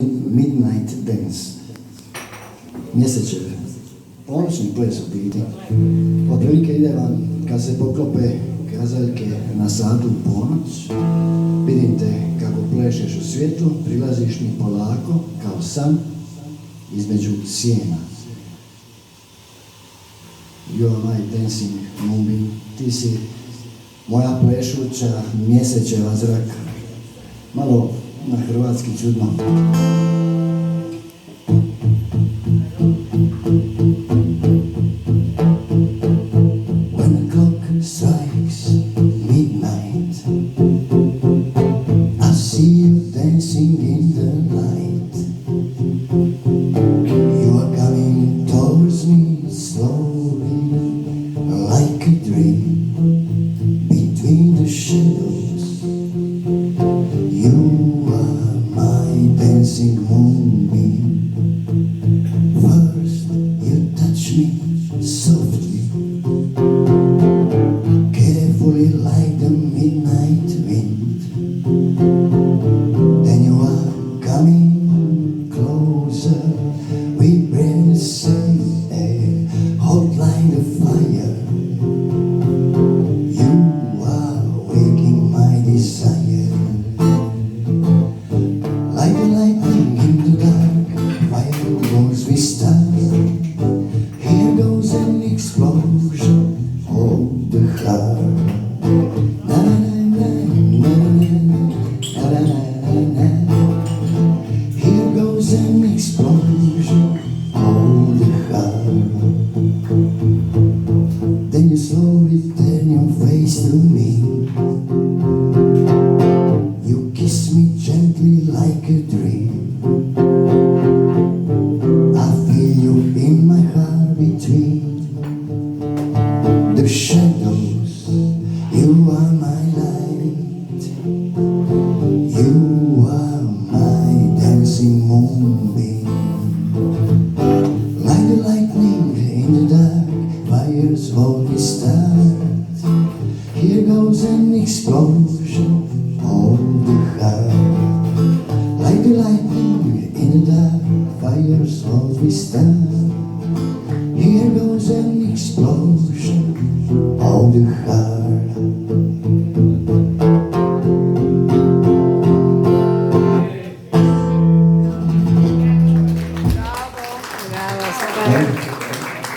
Midnight Dance. Mjesečeve. Ponoćni ples u biti. Otprilike ide vam kad se poklope kazaljke na satu u ponoć. Vidim te kako plešeš u svjetlu, prilaziš mi polako kao san između sjena. You are my dancing moonbeam. Ti si moja plešuća mjesečeva zraka. Malo na hrvatski čudno. When the clock strikes midnight, I see you dancing in the night. You are coming towards me slowly, like a dream, between the shadows. You are my dancing moonbeam. First you touch me softly, carefully like the midnight wind. Then you are coming closer, we breathe the same air, hot like the fire. You are waking my desire. Like the lightning in the dark, fireworks we start. Here goes an explosion of the heart. Na na na na na na na. Here goes an explosion of the heart. Then you slowly turn your face to me. You kiss me gently like a dream. I feel you in my heart between the shadows. You are my light. You are my dancing moonbeam. Like the lightning in the dark, fires always start. Here goes an explosion of the heart. Like the lightning in the dark, fires always start. Here goes an explosion of the heart.